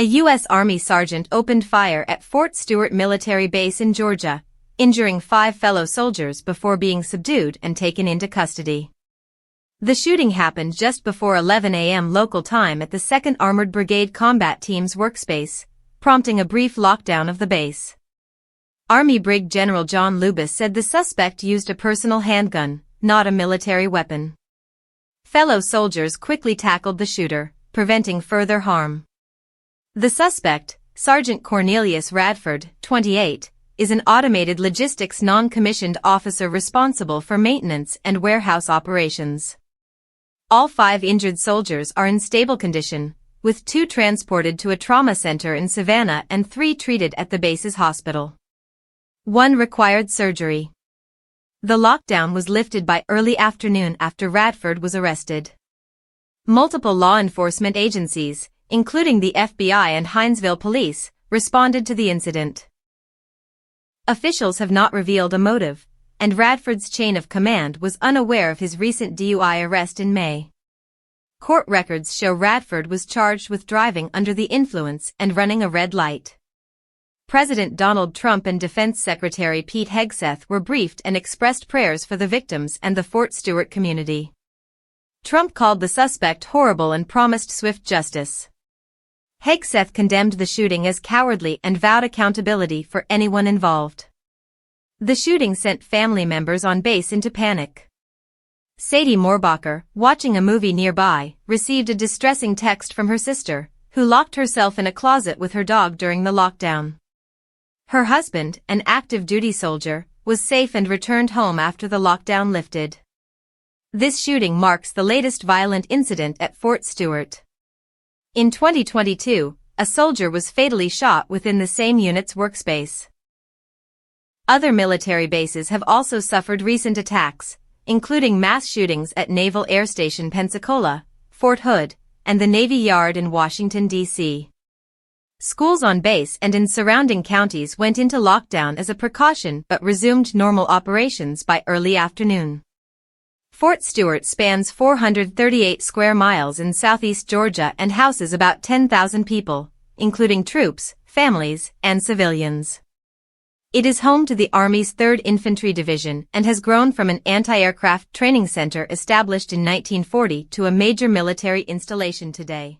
A U.S. Army sergeant opened fire at Fort Stewart military base in Georgia, injuring 5 fellow soldiers before being subdued and taken into custody. The shooting happened just before 11 a.m. local time at the 2nd Armored Brigade Combat Team's workspace, prompting a brief lockdown of the base. Army Brig General John Lubis said the suspect used a personal handgun, not a military weapon. Fellow soldiers quickly tackled the shooter, preventing further harm. The suspect, Sergeant Quornelius Radford, 28, is an automated logistics non-commissioned officer responsible for maintenance and warehouse operations. All 5 injured soldiers are in stable condition, with 2 transported to a trauma center in Savannah and 3 treated at the base's hospital. 1 required surgery. The lockdown was lifted by early afternoon after Radford was arrested. Multiple law enforcement agencies, including the FBI and Hinesville Police, responded to the incident. Officials have not revealed a motive, and Radford's chain of command was unaware of his recent DUI arrest in May. Court records show Radford was charged with driving under the influence and running a red light. President Donald Trump and Defense Secretary Pete Hegseth were briefed and expressed prayers for the victims and the Fort Stewart community. Trump called the suspect horrible and promised swift justice. Hegseth condemned the shooting as cowardly and vowed accountability for anyone involved. The shooting sent family members on base into panic. Sadie Moorbacher, watching a movie nearby, received a distressing text from her sister, who locked herself in a closet with her dog during the lockdown. Her husband, an active duty soldier, was safe and returned home after the lockdown lifted. This shooting marks the latest violent incident at Fort Stewart. In 2022, a soldier was fatally shot within the same unit's workspace. Other military bases have also suffered recent attacks, including mass shootings at Naval Air Station Pensacola, Fort Hood, and the Navy Yard in Washington, D.C. Schools on base and in surrounding counties went into lockdown as a precaution but resumed normal operations by early afternoon. Fort Stewart spans 438 square miles in southeast Georgia and houses about 10,000 people, including troops, families, and civilians. It is home to the Army's 3rd Infantry Division and has grown from an anti-aircraft training center established in 1940 to a major military installation today.